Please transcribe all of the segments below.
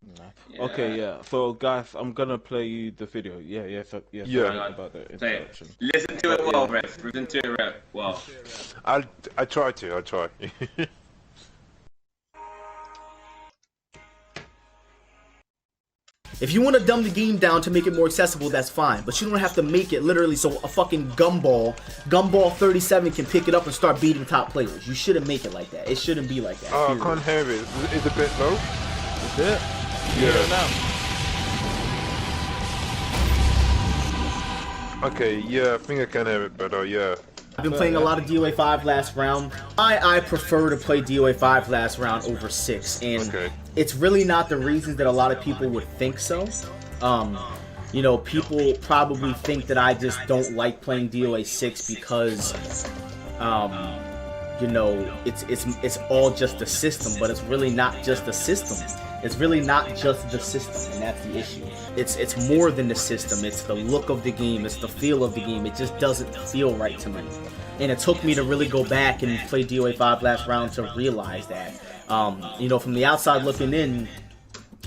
Nah. Yeah. Okay, yeah. So, guys, I'm gonna play you the video. Yeah. Sorry about the Say it. interruption. Listen to But it well, yeah, Rev. Listen to it, Rev. Well. I try to. I try. If you want to dumb the game down to make it more accessible, that's fine. But you don't have to make it literally so a fucking gumball 37 can pick it up and start beating top players. You shouldn't make it like that. It shouldn't be like that. Oh, I period. can't hear it. It's a bit low. is it? Yeah. Now. Okay, yeah, I think I can hear it better, yeah. I've been playing a lot of DOA5 last round. I prefer to play DOA5 last round over 6, and it's really not the reasons that a lot of people would think so. You know, people probably think that I just don't like playing DOA6 because, you know, it's all just the system, but it's really not just the system. It's really not just the system, and that's the issue. It's more than the system. It's the look of the game. It's the feel of the game. It just doesn't feel right to me. And it took me to really go back and play DOA5 last round to realize that. You know, from the outside looking in,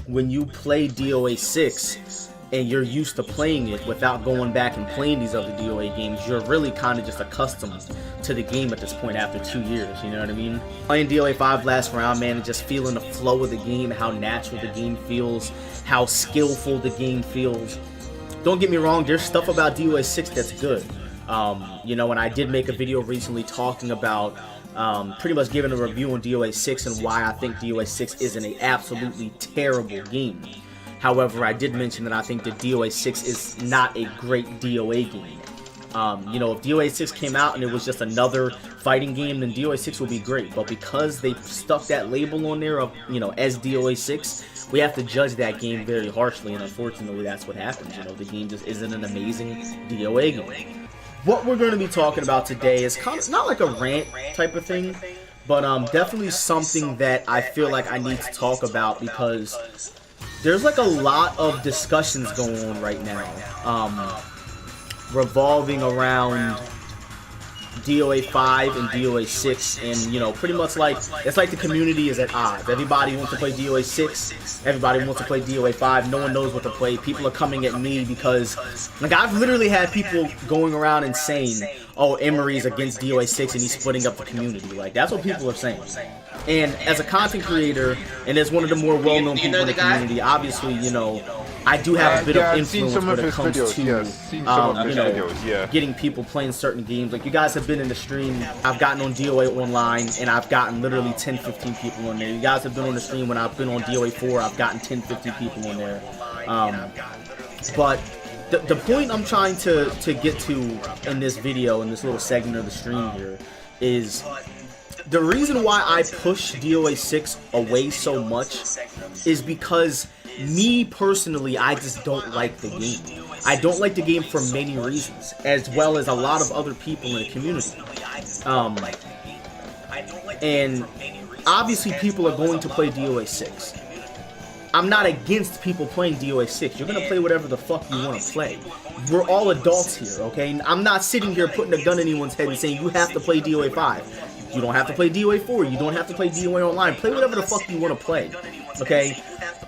when you play DOA6 and you're used to playing it without going back and playing these other DOA games, you're really kind of just accustomed to the game at this point after 2 years, you know what I mean? Playing DOA5 last round, man, and just feeling the flow of the game, how natural the game feels, how skillful the game feels. Don't get me wrong, there's stuff about DOA6 that's good. You know, and I did make a video recently talking about pretty much giving a review on DOA6 and why I think DOA6 isn't an absolutely terrible game. However, I did mention that I think that DOA6 is not a great DOA game. You know, if DOA6 came out and it was just another fighting game, then DOA6 would be great. But because they stuck that label on there of, you know, as DOA6, we have to judge that game very harshly, and unfortunately that's what happens. You know, the game just isn't an amazing DOA game. What we're going to be talking about today is kind of not like a rant type of thing, but definitely something that I feel like I need to talk about because there's like a lot of discussions going on right now, revolving around DOA5 and DOA6, and you know, pretty much like it's like the community is at odds. Everybody wants to play DOA6, everybody wants to play DOA5. No one knows what to play. People are coming at me because, like, I've literally had people going around and saying, "Oh, Emery's against DOA6 and he's splitting up the community." Like, that's what people are saying. And as a content creator, and as one of the more well-known people in the community, obviously, you know, I do have a bit of influence when it comes to, you know, getting people playing certain games. Like, you guys have been in the stream, I've gotten on DOA Online, and I've gotten literally 10, 15 people on there. You guys have been on the stream when I've been on DOA4, I've gotten 10, 50 people on there. But the point I'm trying to get to in this video, in this little segment of the stream here, is the reason why I push DOA6 away so much is because me personally, I just don't like the game. I don't like the game for many reasons, as well as a lot of other people in the community. And obviously people are going to play DOA6. I'm not against people playing DOA6. You're gonna play whatever the fuck you want to play. We're all adults here, okay? I'm not sitting here putting a gun in anyone's head and saying you have to play DOA5. You don't have to play DOA4. You don't have to play DOA Online. Play whatever the fuck you want to play, okay?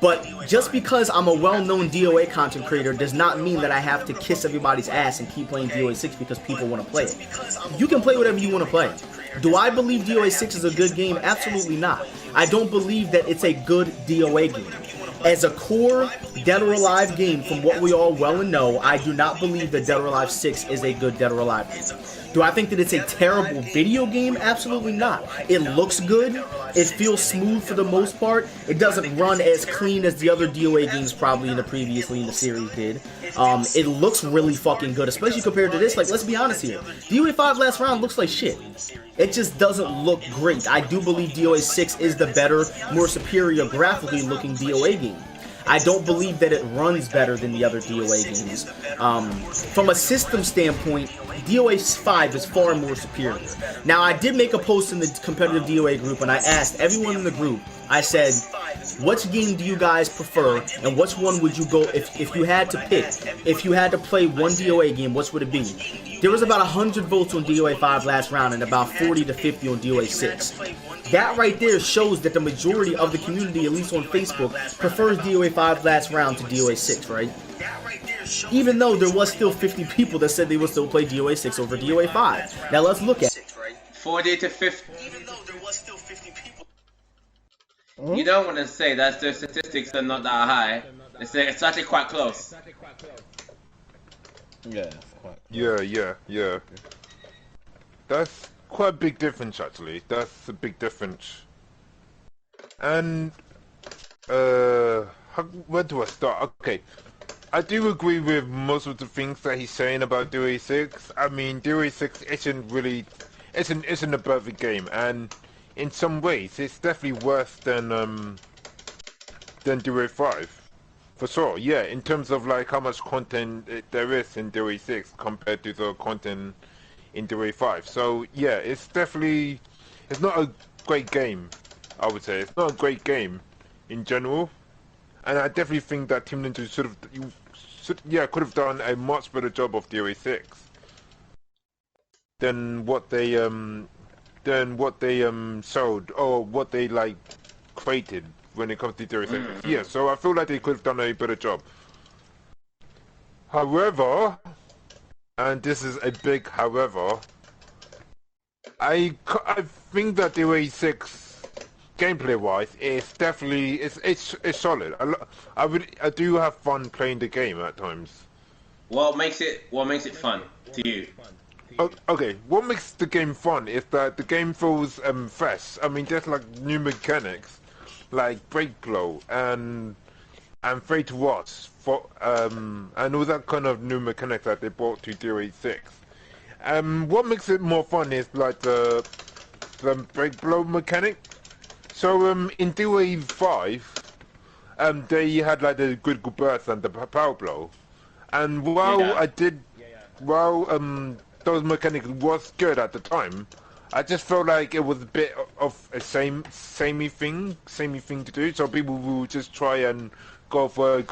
But just because I'm a well-known DOA content creator does not mean that I have to kiss everybody's ass and keep playing DOA6 because people want to play it. You can play whatever you want to play. Do I believe DOA6 is a good game? Absolutely not. I don't believe that it's a good DOA game. As a core Dead or Alive game, from what we all well and know, I do not believe that Dead or Alive 6 is a good Dead or Alive game. Do I think that it's a terrible video game? Absolutely not. It looks good. It feels smooth for the most part. It doesn't run as clean as the other DOA games probably previously in the series did. It looks really fucking good, especially compared to this. Like, let's be honest here. DOA5 last round looks like shit. It just doesn't look great. I do believe DOA6 is the better, more superior graphically looking DOA game. I don't believe that it runs better than the other DOA games. From a system standpoint, DOA5 is far more superior. Now, I did make a post in the competitive DOA group, and I asked everyone in the group, I said, Which game do you guys prefer, and which one would you go if you had to pick? If you had to play one DOA game, which would it be? There was about 100 votes on DOA5 last round, and about 40 to 50 on DOA6. That right there shows that the majority of the community, at least on Facebook, prefers DOA5 last round to DOA6, right? Even though there was still 50 people that said they would still play DOA6 over DOA5. Now let's look at 40 to 50. even though there was still 50 people. You don't want to say that the statistics are not that high. It's actually quite close. Yeah, it's quite. Yeah. That's quite a big difference, actually. That's a big difference. And where do I start? Okay, I do agree with most of the things that he's saying about DOA6. I mean, DOA6 isn't a perfect game, and in some ways, it's definitely worse than DOA5. For sure, yeah, in terms of like how much content there is in DOA6 compared to the content in DOA5. So yeah, it's not a great game, I would say. It's not a great game in general. And I definitely think that Team Ninja could have done a much better job of DOA6 than what they sold or what they like created when it comes to DOA6. Yeah, so I feel like they could have done a better job. However, and this is a big however, I think that DOA6 gameplay-wise is definitely it's solid. I do have fun playing the game at times. What makes it fun to you? Okay, what makes the game fun is that the game feels fresh. I mean, there's like new mechanics, like break blow and fade to watch for and all that kind of new mechanics that they brought to DOA6. What makes it more fun is like the break blow mechanic. So in DOA5, they had like the critical burst and the power blow, and while those mechanics was good at the time, I just felt like it was a bit of a samey thing to do. So people will just try and go for a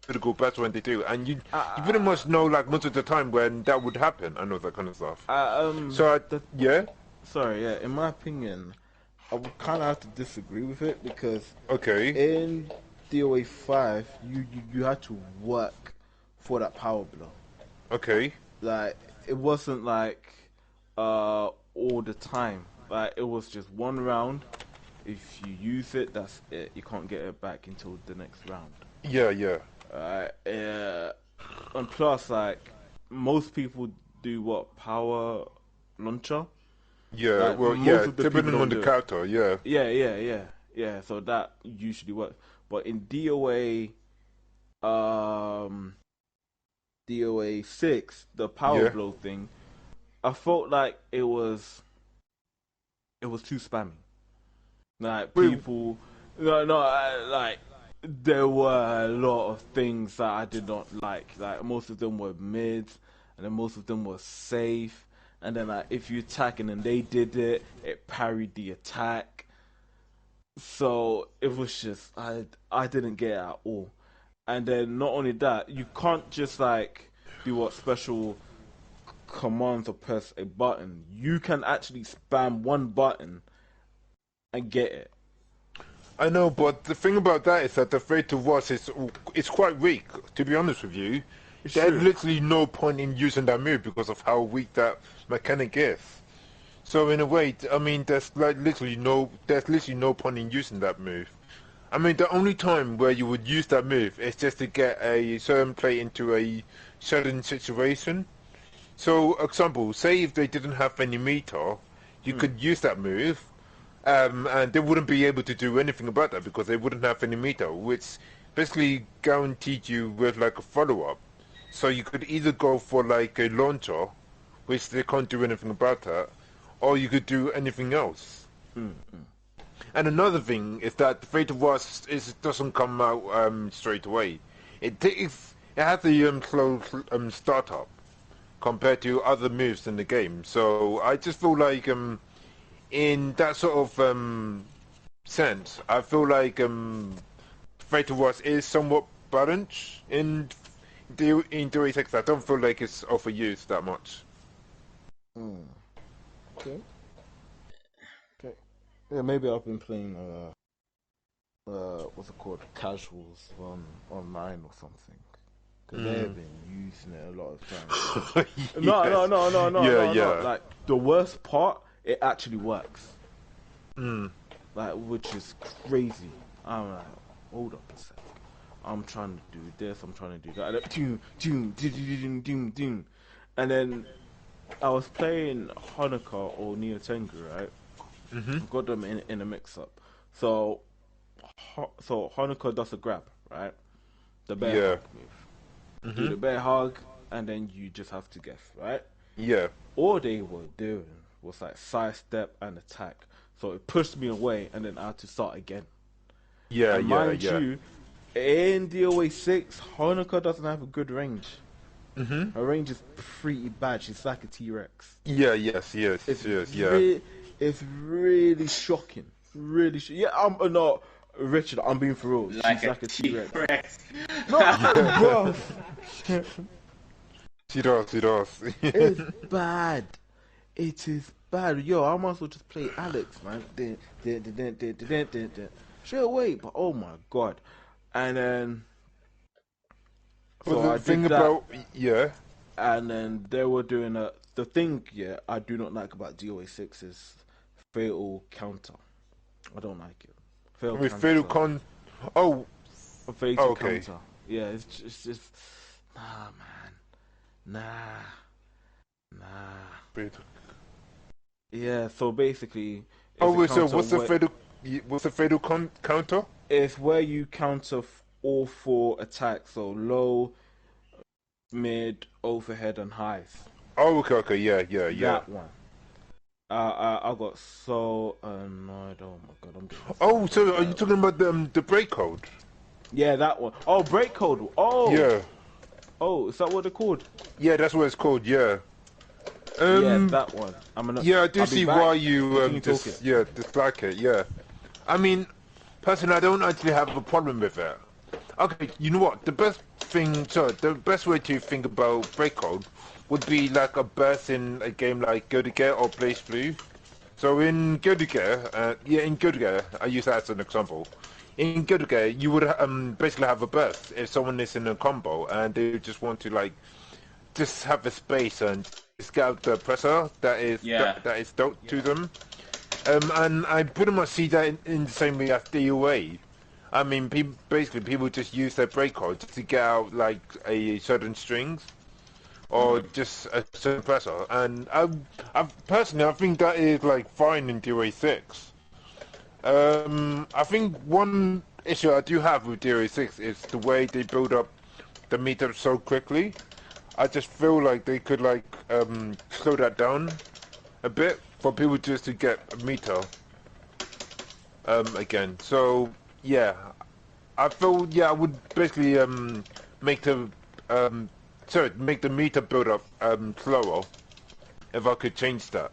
critical burst when they do, and you pretty much know like most of the time when that would happen and all that kind of stuff. Sorry, yeah. In my opinion, I would kind of have to disagree with it because Okay. in DOA5, you had to work for that power blow. Okay. Like it wasn't like all the time. Like it was just one round. If you use it, that's it. You can't get it back until the next round. Yeah. And plus, like most people do what power launcher. Yeah, Like, well, most yeah, of the depending people on the don't do it. character, yeah. Yeah. So that usually works. But in DOA6, the power Yeah. blow thing, I felt like it was too spammy. Like Wait. people, like there were a lot of things that I did not like. Like most of them were mids, and then most of them were safe. And then like if you attack and then they did it, it parried the attack. So it was just I didn't get it at all. And then not only that, you can't just like do what special commands or press a button. You can actually spam one button and get it. I know, but the thing about that is that the fate to watch is quite weak. To be honest with you, It's there's true. literally no point in using that move because of how weak that mechanic is. So in a way, I mean, there's literally no point in using that move. I mean, the only time where you would use that move is just to get a certain play into a certain situation. So, example, say if they didn't have any meter, you could use that move, and they wouldn't be able to do anything about that because they wouldn't have any meter, which basically guaranteed you with like a follow-up. So you could either go for like a launcher, which they can't do anything about that, or you could do anything else. And another thing is that the Fate of Us doesn't come out straight away. It has a slow startup compared to other moves in the game. So I just feel like in that sort of sense. I feel like Fatal Wars is somewhat balanced in DOA6. I don't feel like it's overused that much. Okay. Okay. Yeah, maybe I've been playing what's it called, casuals on online or something. Because they've been using it a lot of times. Yes. No. Like the worst part, it actually works. Like, which is crazy. I'm like, hold up a sec. I'm trying to do this. I'm trying to do that. And then I was playing Hanukkah or Neo Tengu, right? Got them in a mix-up. So Hanukkah does a grab, right? The bear hug move. Do the bear hug, and then you just have to guess, right? Yeah. All they were doing was like sidestep and attack. So it pushed me away, and then I had to start again. And mind you, in DOA6, Hanukkah doesn't have a good range. Her range is pretty bad. She's like a T-Rex. Yes. It's really shocking. No, Richard, I'm being for real. She's like a T-Rex. No, bro. She does. It's bad. It is bad. Yo, I might as well just play Alex, man. Straight away, but oh my god. And then But the thing about and then they were doing the thing I do not like about DOA6 is fatal counter. I don't like it. fatal counter. Yeah, it's just nah, man. Nah. Yeah, so basically what's the fatal counter? It's where you counter all 4 attacks, so low, mid, overhead, and highs. Oh, okay, yeah. That one. I got so annoyed. Oh my god, I'm getting. Oh, so are you talking about the break code? Yeah, that one. Oh, break code. Oh. Yeah. Oh, is that what they're called? Yeah, that's what it's called. Yeah. Yeah, that one. I do see why you dislike it. Yeah. I mean, personally, I don't actually have a problem with it. Okay, you know what? The best way to think about breakcode would be like a burst in a game like Go to Get or Blaze Blue. So in Go to Get, I use that as an example. In Go to Get, you would basically have a burst if someone is in a combo and they just want to just have a space and just get out the pressure that is dealt to them. And I pretty much see that in the same way as DOA. I mean, people just use their break code to get out like a certain strings or just a certain pressure. And I personally think that is like fine in DOA6. I think one issue I do have with DOA6 is the way they build up the meter so quickly. I just feel like they could slow that down a bit for people just to get a meter again. So yeah, I feel I would basically make the meter build up slower if I could change that.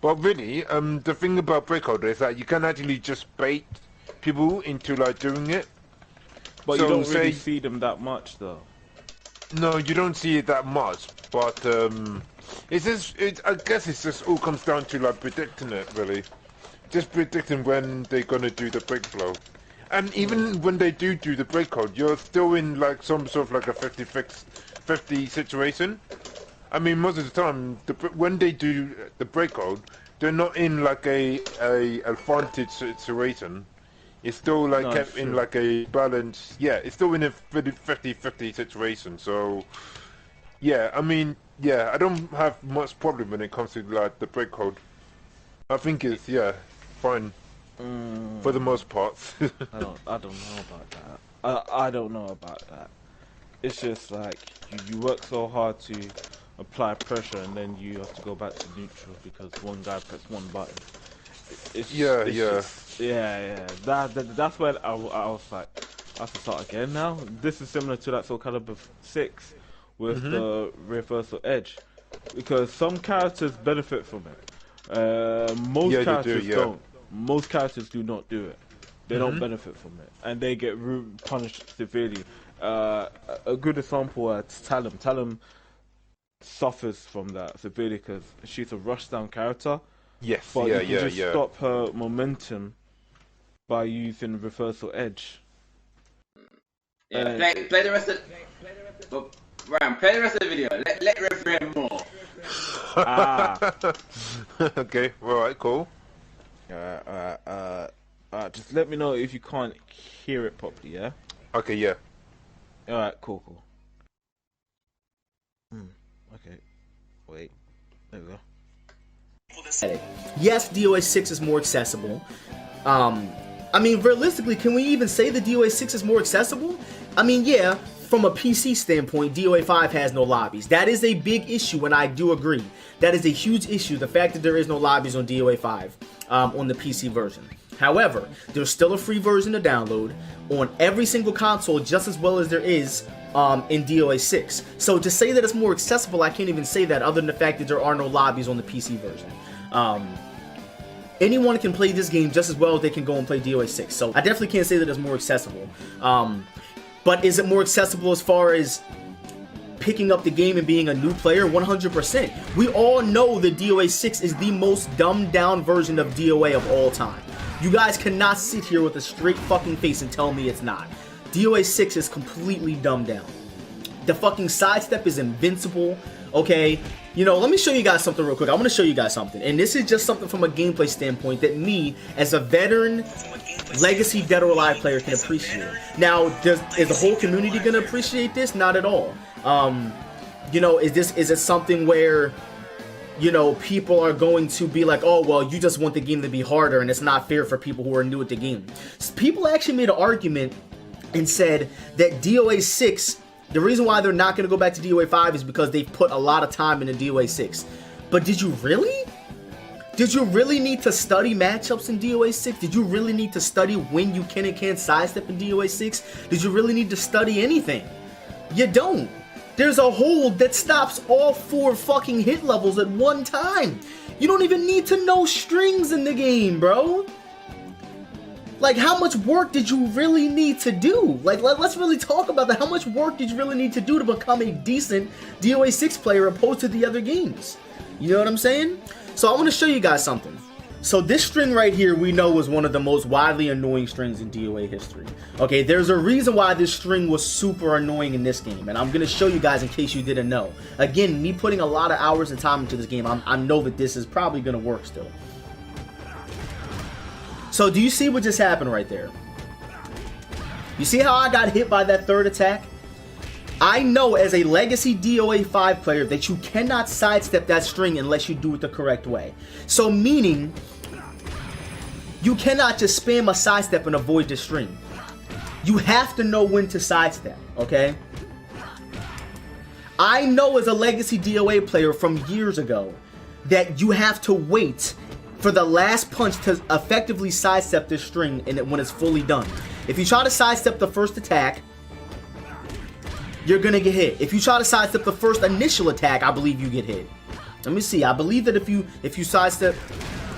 But really, the thing about breakcode is that you can actually just bait people into doing it. But so you don't really see them that much, though. No, you don't see it that much. But I guess it just all comes down to predicting it, really. Just predicting when they're gonna do the break flow. And even when they do the break code, you're still in some sort of a 50-50 situation. I mean, most of the time, when they do the break code, they're not in a advantage situation. It's still kept in a balance. Yeah, it's still in a 50-50 situation. So, yeah, I mean, I don't have much problem when it comes to the break code. I think it's fine for the most part. I don't know about that. I don't know about that. It's just you work so hard to apply pressure and then you have to go back to neutral because one guy pressed one button. That's when I was like, I have to start again now. This is similar to that Soul Calibur 6 with the reversal edge, because some characters benefit from it. Most characters don't. most characters do not do it. They don't benefit from it, and they get punished severely. A good example is Talon. Talon suffers from that severely because she's a rushdown character. Yes, But yeah, you can just yeah. stop her momentum by using reversal edge. Yeah, play the rest of. Ryan, play the rest of the video. Let referee in more. Okay, alright, cool. Just let me know if you can't hear it properly, yeah? Okay, yeah. Alright, cool. Okay. Wait. There we go. Yes, DOA6 is more accessible. I mean, realistically, can we even say the DOA6 is more accessible? I mean, yeah, from a PC standpoint, DOA5 has no lobbies. That is a big issue, and I do agree. That is a huge issue, the fact that there is no lobbies on DOA5 on the PC version. However, there's still a free version to download on every single console, just as well as there is in DOA6. So to say that it's more accessible, I can't even say that other than the fact that there are no lobbies on the PC version. Anyone can play this game just as well as they can go and play DOA6. So I definitely can't say that it's more accessible. But is it more accessible as far as picking up the game and being a new player? 100%. We all know that DOA6 is the most dumbed down version of DOA of all time. You guys cannot sit here with a straight fucking face and tell me it's not. DOA6 is completely dumbed down. The fucking sidestep is invincible, okay? You know, let me show you guys something real quick. I want to show you guys something. And this is just something from a gameplay standpoint that me, as a veteran legacy Dead or Alive player, can appreciate. Now, is the whole community going to appreciate this? Not at all. You know, is it something where, you know, people are going to be like, oh, well, you just want the game to be harder and it's not fair for people who are new at the game. People actually made an argument and said that DOA6, the reason why they're not going to go back to DOA5 is because they've put a lot of time into DOA6. But did you really? Did you really need to study matchups in DOA6? Did you really need to study when you can and can't sidestep in DOA6? Did you really need to study anything? You don't. There's a hold that stops all 4 fucking hit levels at one time. You don't even need to know strings in the game, bro. Like, how much work did you really need to do? Like, let's really talk about that. How much work did you really need to do to become a decent DOA6 player opposed to the other games? You know what I'm saying? So I want to show you guys something. So this string right here, we know was one of the most widely annoying strings in DOA history. Okay, there's a reason why this string was super annoying in this game, and I'm going to show you guys in case you didn't know. Again, me putting a lot of hours and time into this game, I know that this is probably going to work still. So do you see what just happened right there? You see how I got hit by that third attack? I know as a legacy DOA5 player that you cannot sidestep that string unless you do it the correct way. So meaning, you cannot just spam a sidestep and avoid the string. You have to know when to sidestep, okay? I know as a legacy DOA player from years ago that you have to wait for the last punch to effectively sidestep this string when it's fully done. If you try to sidestep the first attack, you're gonna get hit. If you try to sidestep the first initial attack, I believe you get hit. Let me see. I believe that if you sidestep,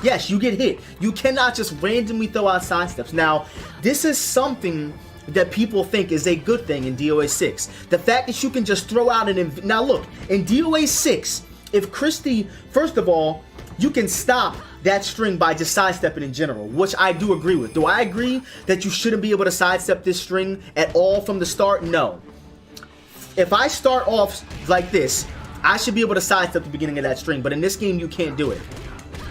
yes, you get hit. You cannot just randomly throw out sidesteps. Now, this is something that people think is a good thing in DOA6. The fact that you can just throw out now look, in DOA6, if Christie, first of all, you can stop that string by just sidestepping in general, which I do agree with. Do I agree that you shouldn't be able to sidestep this string at all from the start? No. If I start off like this, I should be able to sidestep the beginning of that string, but in this game, you can't do it.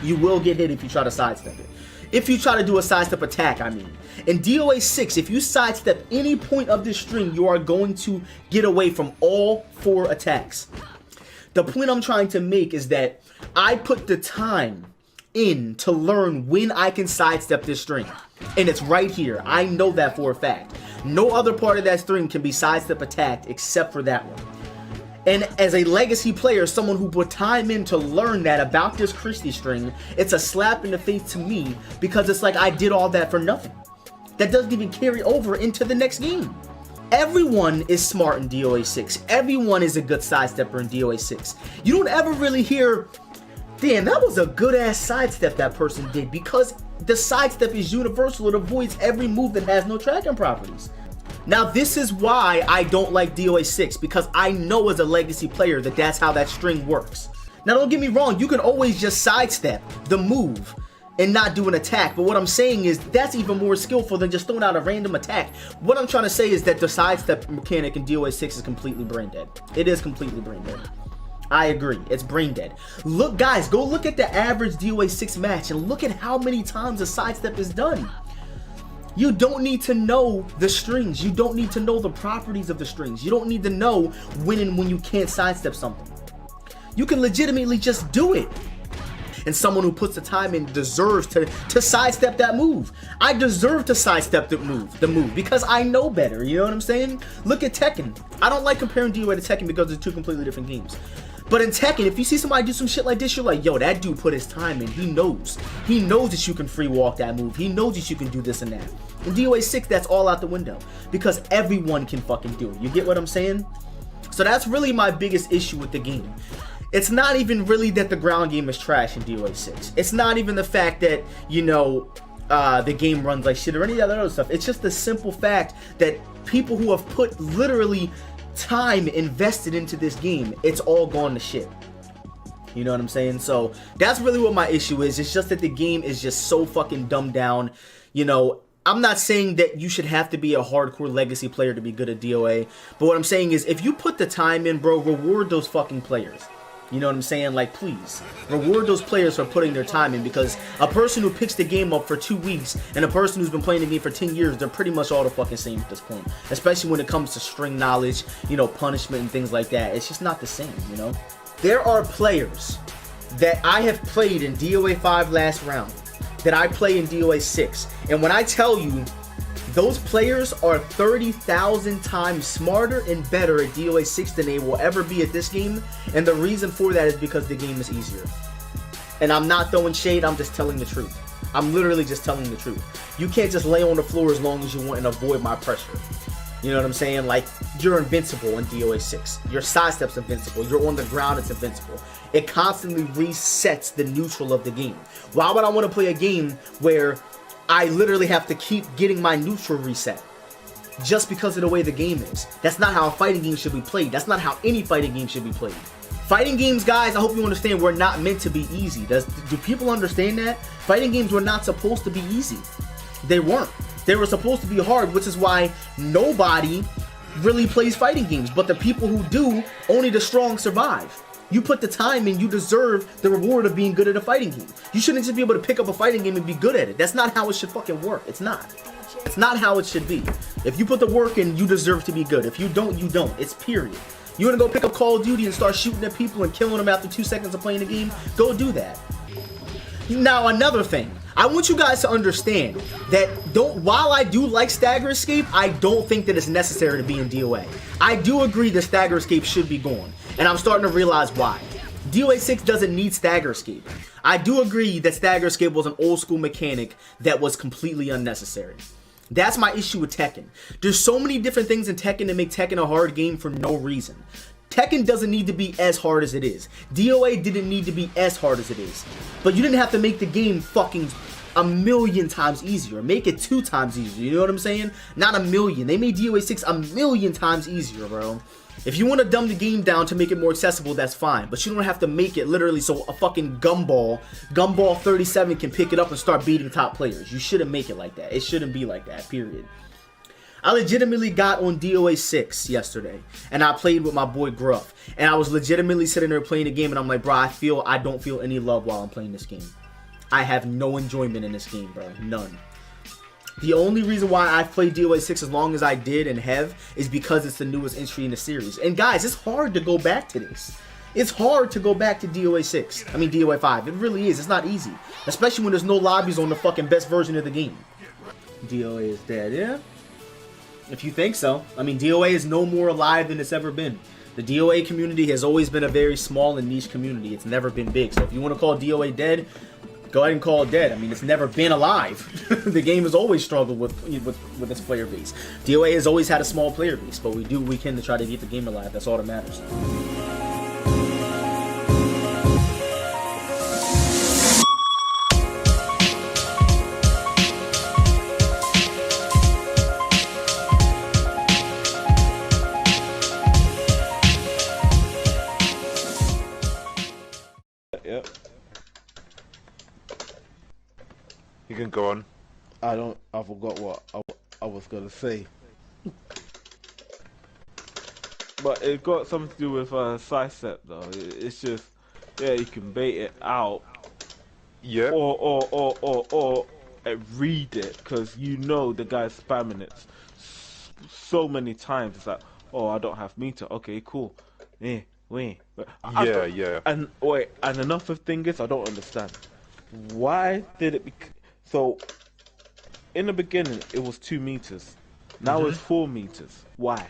You will get hit if you try to sidestep it. If you try to do a sidestep attack, I mean. In DOA6, if you sidestep any point of this string, you are going to get away from all 4 attacks. The point I'm trying to make is that I put the time in to learn when I can sidestep this string. And it's right here. I know that for a fact. No other part of that string can be sidestep attacked except for that one. And as a legacy player, someone who put time in to learn that about this Christie string, it's a slap in the face to me because it's like I did all that for nothing. That doesn't even carry over into the next game. Everyone is smart in DOA6. Everyone is a good sidestepper in DOA6. You don't ever really hear, damn, that was a good ass sidestep that person did, because The sidestep is universal. It avoids every move that has no tracking properties. Now, this is why I don't like DOA6, because I know as a legacy player that that's how that string works. Now, don't get me wrong, you can always just sidestep the move and not do an attack, but what I'm saying is that's even more skillful than just throwing out a random attack. What I'm trying to say is that the sidestep mechanic in DOA6 is completely brain dead. It is completely brain dead. I agree, it's brain dead. Look, guys, go look at the average DOA6 match and look at how many times a sidestep is done. You don't need to know the strings. You don't need to know the properties of the strings. You don't need to know when and when you can't sidestep something. You can legitimately just do it. And someone who puts the time in deserves to sidestep that move. I deserve to sidestep the move because I know better. You know what I'm saying? Look at Tekken. I don't like comparing DOA to Tekken because they're two completely different games. But in Tekken, if you see somebody do some shit like this, you're like, yo, that dude put his time in. He knows. He knows that you can free walk that move. He knows that you can do this and that. In DOA6, that's all out the window because everyone can fucking do it. You get what I'm saying? So that's really my biggest issue with the game. It's not even really that the ground game is trash in DOA6. It's not even the fact that, you know, the game runs like shit or any other stuff. It's just the simple fact that people who have put literally time invested into this game, it's all gone to shit. You know what I'm saying? So that's really what my issue is. It's just that the game is just so fucking dumbed down. You know, I'm not saying that you should have to be a hardcore legacy player to be good at DOA, but what I'm saying is if you put the time in, bro, reward those fucking players. You know what I'm saying? Like, please, reward those players for putting their time in, because a person who picks the game up for 2 weeks and a person who's been playing the game for 10 years, they're pretty much all the fucking same at this point. Especially when it comes to string knowledge, you know, punishment and things like that. It's just not the same, you know? There are players that I have played in DOA5 last round that I play in DOA6. And when I tell you, those players are 30,000 times smarter and better at DOA6 than they will ever be at this game. And the reason for that is because the game is easier. And I'm not throwing shade, I'm just telling the truth. I'm literally just telling the truth. You can't just lay on the floor as long as you want and avoid my pressure. You know what I'm saying? Like, you're invincible in DOA6. Your sidestep's invincible. You're on the ground, it's invincible. It constantly resets the neutral of the game. Why would I want to play a game where I literally have to keep getting my neutral reset just because of the way the game is? That's not how a fighting game should be played. That's not how any fighting game should be played. Fighting games, guys, I hope you understand, were not meant to be easy. Do people understand that? Fighting games were not supposed to be easy. They weren't. They were supposed to be hard, which is why nobody really plays fighting games. But the people who do, only the strong survive. You put the time in, you deserve the reward of being good at a fighting game. You shouldn't just be able to pick up a fighting game and be good at it. That's not how it should fucking work. It's not. It's not how it should be. If you put the work in, you deserve to be good. If you don't, you don't. It's period. You want to go pick up Call of Duty and start shooting at people and killing them after 2 seconds of playing the game? Go do that. Now, another thing. I want you guys to understand that while I do like Stagger Escape, I don't think that it's necessary to be in DOA. I do agree that Stagger Escape should be gone, and I'm starting to realize why. DOA6 doesn't need Stagger Escape. I do agree that Stagger Escape was an old school mechanic that was completely unnecessary. That's my issue with Tekken. There's so many different things in Tekken that make Tekken a hard game for no reason. Tekken doesn't need to be as hard as it is. DOA didn't need to be as hard as it is. But you didn't have to make the game fucking a million times easier. Make it 2 times easier. You know what I'm saying? Not a million. They made DOA6 a million times easier, bro. If you want to dumb the game down to make it more accessible, that's fine. But you don't have to make it literally so a fucking Gumball 37 can pick it up and start beating top players. You shouldn't make it like that. It shouldn't be like that, period. I legitimately got on DOA6 yesterday, and I played with my boy Gruff, and I was legitimately sitting there playing the game, and I'm like, bro, I don't feel any love while I'm playing this game. I have no enjoyment in this game, bro. None. The only reason why I played DOA6 as long as I did and have is because it's the newest entry in the series. And guys, it's hard to go back to this. It's hard to go back to DOA6. I mean DOA5. It really is. It's not easy. Especially when there's no lobbies on the fucking best version of the game. DOA is dead, yeah? If you think so. I mean, DOA is no more alive than it's ever been. The DOA community has always been a very small and niche community. It's never been big. So if you want to call DOA dead, go ahead and call it dead. I mean, it's never been alive. The game has always struggled with its player base. DOA has always had a small player base, but we do what we can to try to keep the game alive. That's all that matters. yeah. You can go on. I forgot what I was gonna say. But it got something to do with sidestep though. It's just, yeah, you can bait it out, Yeah. or read it, because you know the guy's spamming it so many times. It's like, oh, I don't have meter. Okay, cool. Yeah, wait. Yeah, yeah. And wait, and another thing is, I don't understand. Why did it? So in the beginning, it was 2 meters. Now it's 4 meters. Why?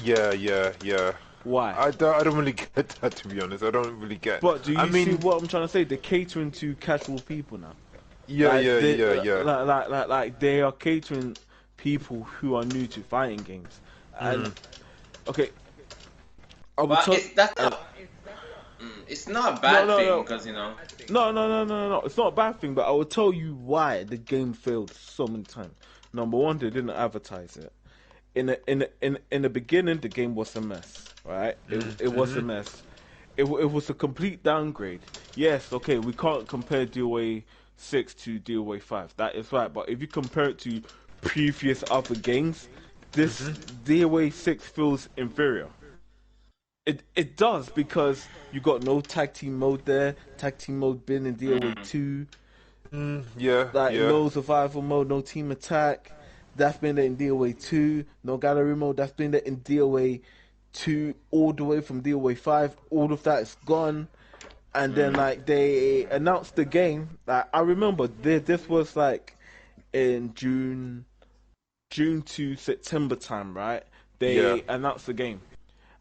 Yeah. Why? I don't really get that, to be honest. I don't really get. But do you I mean, see what I'm trying to say? They're catering to casual people now. yeah, Like, yeah. Like they are catering people who are new to fighting games. And okay, I would But tell. it's not a bad No, thing no. because you know. No. It's not a bad thing, but I will tell you why the game failed so many times. Number one, they didn't advertise it. In the beginning, the game was a mess, right? It was a mess. It was a complete downgrade. Yes, okay, we can't compare DOA6 to DOA5. That is right, but if you compare it to previous other games, this DOA6 feels inferior. It does, because you got no tag team mode there. Tag team mode been in DOA2. Yeah, Like yeah. no survival mode, no team attack. That's been there in DOA2. No gallery mode. That's been there in DOA2 all the way from DOA5. All of that is gone. And then like they announced the game. Like I remember this was like in June to September time, right? Yeah. They announced the game.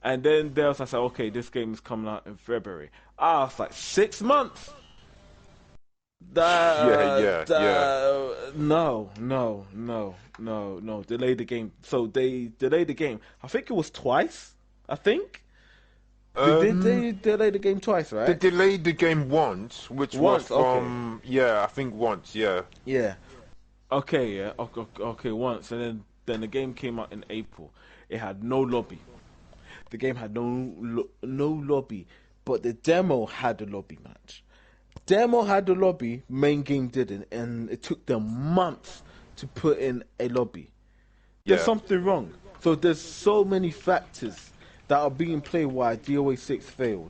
And then there was, I said, okay, this game is coming out in February. I was like, 6 months? Yeah. No. Delay the game. So they delayed the game. I think it was twice. I think. They delay the game twice, They right? delayed the game once, which was Once, okay. from I think once, yeah. Yeah. Okay, yeah. Okay, once. And then the game came out in April. It had no lobby. The game had no lobby. But the demo had a lobby match. Demo had the lobby, main game didn't, and it took them months to put in a lobby. There's Yeah. something wrong. So there's so many factors that are being played why DOA6 failed.